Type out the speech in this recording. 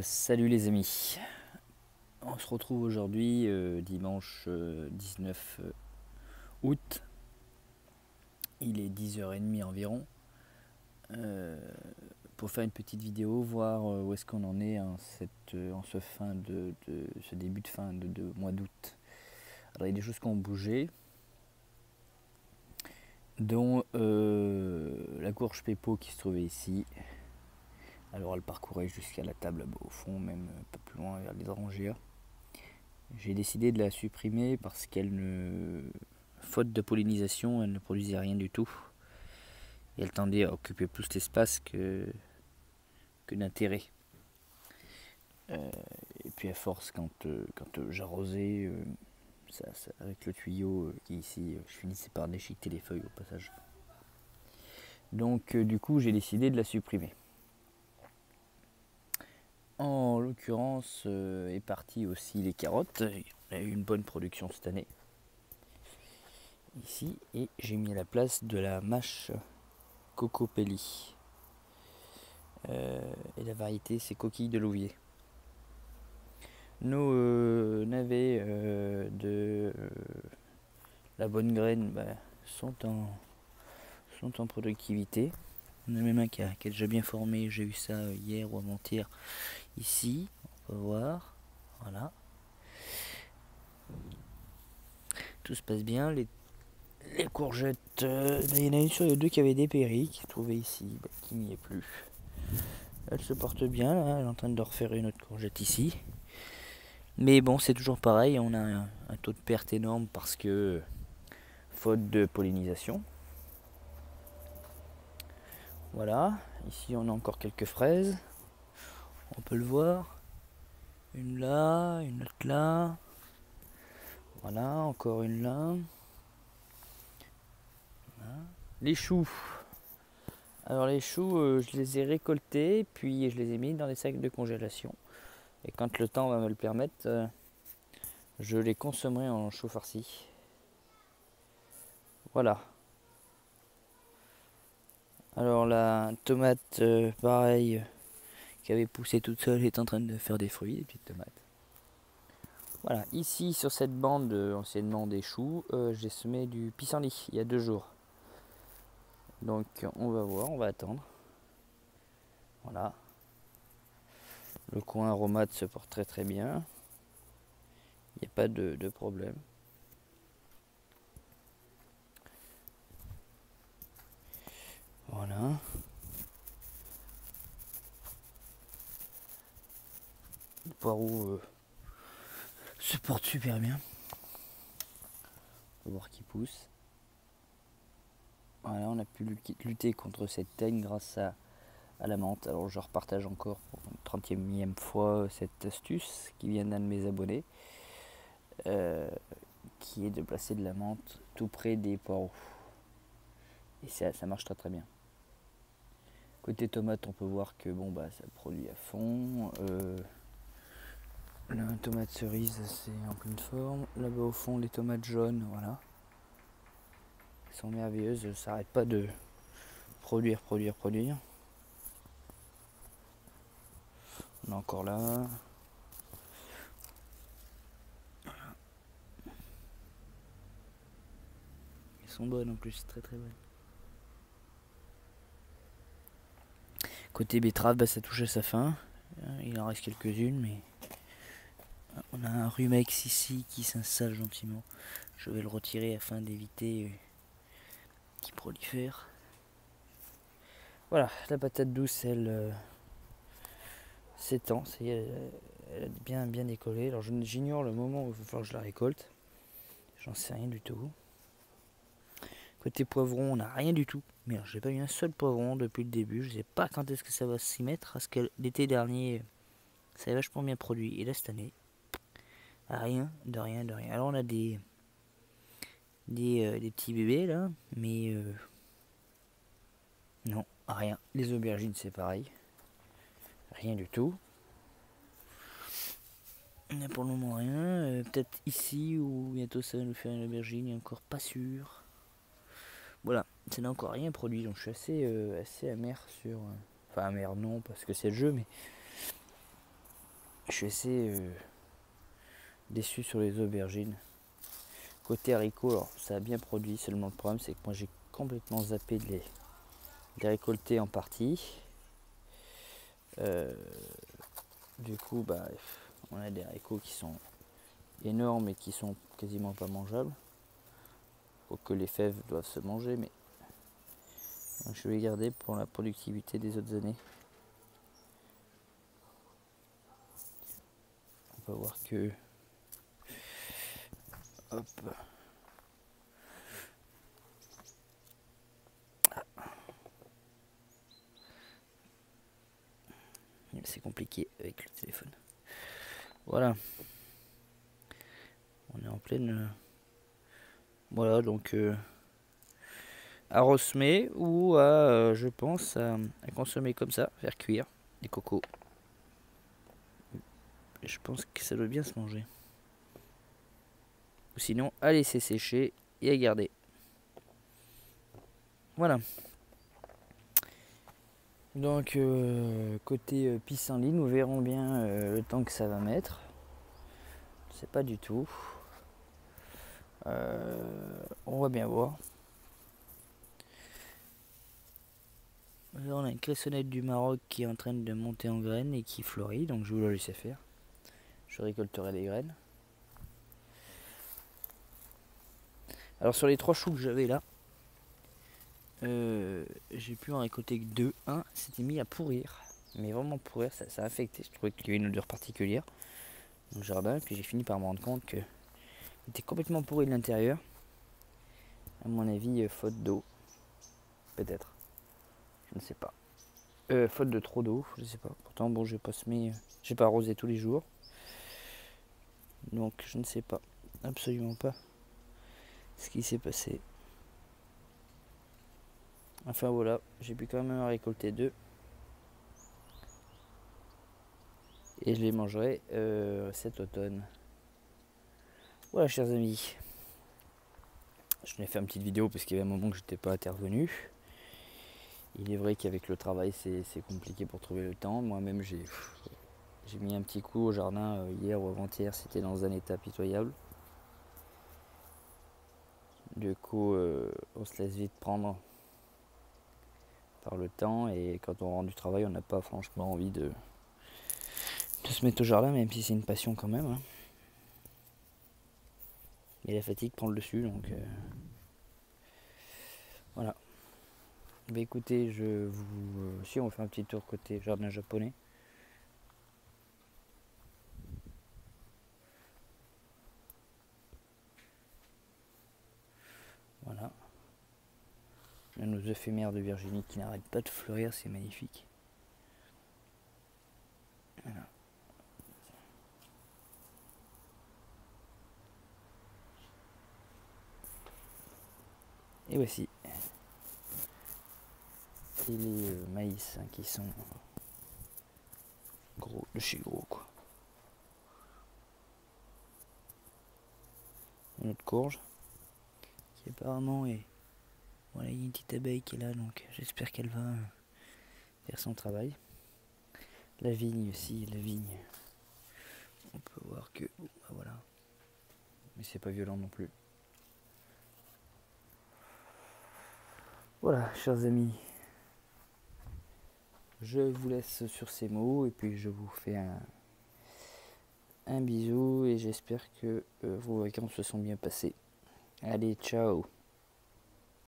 Salut les amis, on se retrouve aujourd'hui dimanche 19 août, il est 10h30 environ, pour faire une petite vidéo, voir où est-ce qu'on en est en ce début de fin de mois d'août. Alors il y a des choses qui ont bougé, dont la courge Peppo qui se trouvait ici. Alors elle parcourait jusqu'à la table là-bas au fond, même pas plus loin vers les orangères. J'ai décidé de la supprimer parce qu'elle ne... faute de pollinisation, elle ne produisait rien du tout. Et elle tendait à occuper plus d'espace que d'intérêt. Et puis à force, quand j'arrosais, avec le tuyau qui est ici, je finissais par déchiqueter les feuilles au passage. Donc du coup, j'ai décidé de la supprimer. En l'occurrence, est parti aussi les carottes. On a eu une bonne production cette année. Ici, et j'ai mis à la place de la mâche Cocopelli. Et la variété, c'est coquille de louvier. Nos navets de la bonne graine sont en productivité. On a même un qui est déjà bien formé, j'ai eu ça hier ou avant-hier ici, on peut voir, voilà. Tout se passe bien, les courgettes, il y en a une sur les deux qui avait dépéri, qui se trouvait ici, qui n'y est plus. Elle se porte bien, là, elle est en train de refaire une autre courgette ici. Mais bon, c'est toujours pareil, on a un taux de perte énorme parce que faute de pollinisation. Voilà, ici on a encore quelques fraises, on peut le voir. Une là, une autre là. Voilà, encore une là. Voilà. Les choux. Alors les choux, je les ai récoltés, puis je les ai mis dans des sacs de congélation. Et quand le temps va me le permettre, je les consommerai en choux farcis. Voilà. Alors la tomate, pareil, qui avait poussé toute seule, est en train de faire des fruits, des petites tomates. Voilà, ici sur cette bande anciennement des choux, j'ai semé du pissenlit il y a 2 jours. Donc on va voir, on va attendre. Voilà. Le coin aromate se porte très très bien. Il n'y a pas de problème. Voilà. Le poireau se porte super bien. On va voir qu'il pousse. Voilà, on a pu lutter contre cette teigne grâce à la menthe. Alors je repartage encore pour une 30e fois cette astuce qui vient d'un de mes abonnés, qui est de placer de la menthe tout près des poireaux. Et ça marche très très bien. Côté tomate, on peut voir que bon ça produit à fond. La tomate cerise, c'est en pleine forme. Là-bas au fond, les tomates jaunes, voilà. Elles sont merveilleuses, ça n'arrête pas de produire. On est encore là. Elles sont bonnes en plus, très très bonnes. Côté betterave, ça touche à sa fin. Il en reste quelques-unes, mais on a un rumex ici qui s'installe gentiment. Je vais le retirer afin d'éviter qu'il prolifère. Voilà, la patate douce, elle s'étend. Elle a bien décollé. Alors j'ignore le moment où il va falloir que je la récolte. J'en sais rien du tout. Côté poivron, on n'a rien du tout. Merde, j'ai pas eu un seul poivron depuis le début. Je sais pas quand est-ce que ça va s'y mettre. Parce que l'été dernier, ça avait vachement bien produit. Et là, cette année, rien, de rien. Alors, on a des petits bébés là. Mais non, rien. Les aubergines, c'est pareil. Rien du tout. Il n'y a pour le moment rien. Peut-être ici ou bientôt ça va nous faire une aubergine. Il n'est encore pas sûr. Voilà, ça n'a encore rien produit. Donc, je suis assez amer sur. Enfin, amer non, parce que c'est le jeu, mais Je suis assez déçu sur les aubergines. Côté haricots, alors ça a bien produit, seulement le problème c'est que moi j'ai complètement zappé de les récolter en partie. Du coup, bah, on a des haricots qui sont énormes et qui sont quasiment pas mangeables. Quoique les fèves doivent se manger, mais je vais garder pour la productivité des autres années. On va voir que... Hop. C'est compliqué avec le téléphone. Voilà. On est en pleine... Voilà, donc... à ressemer ou à, je pense, à consommer comme ça, faire cuire des cocos. Et je pense que ça doit bien se manger. Ou sinon, à laisser sécher et à garder. Voilà. Donc, côté pissenlit, nous verrons bien le temps que ça va mettre. Je sais pas du tout. On va bien voir. Là, on a une cressonnette du Maroc qui est en train de monter en graines et qui fleurit, donc je vais la laisser faire. Je récolterai les graines. Alors sur les 3 choux que j'avais là, j'ai pu en récolter que 2. Un s'était mis à pourrir, mais vraiment pourrir, ça a affecté. Je trouvais qu'il y avait une odeur particulière dans le jardin, puis j'ai fini par me rendre compte qu'il était complètement pourri de l'intérieur. À mon avis, faute d'eau, peut-être. Je ne sais pas. Faute de trop d'eau, je ne sais pas. Pourtant, bon, j'ai pas arrosé tous les jours, donc je ne sais pas, absolument pas ce qui s'est passé. Enfin voilà, j'ai pu quand même en récolter 2. Et je les mangerai cet automne. Voilà, chers amis. Je venais faire une petite vidéo parce qu'il y avait un moment que j'étais pas intervenu. Il est vrai qu'avec le travail c'est compliqué pour trouver le temps. Moi-même j'ai mis un petit coup au jardin hier ou avant-hier, c'était dans un état pitoyable. Du coup on se laisse vite prendre par le temps et quand on rentre du travail on n'a pas franchement envie de se mettre au jardin, même si c'est une passion quand même. Hein. Et la fatigue prend le dessus, donc voilà. Bah écoutez, si on va faire un petit tour côté jardin japonais. Voilà. On a nos éphémères de Virginie qui n'arrêtent pas de fleurir, c'est magnifique. Voilà. Et voici. Et les maïs hein, qui sont gros, de chez gros quoi. Une autre courge qui apparemment est... Voilà, il y a une petite abeille qui est là, donc j'espère qu'elle va faire son travail. La vigne aussi, la vigne. On peut voir que... bah voilà. Mais c'est pas violent non plus. Voilà, chers amis. Je vous laisse sur ces mots et puis je vous fais un bisou et j'espère que vos vacances se sont bien passées. Allez, ciao!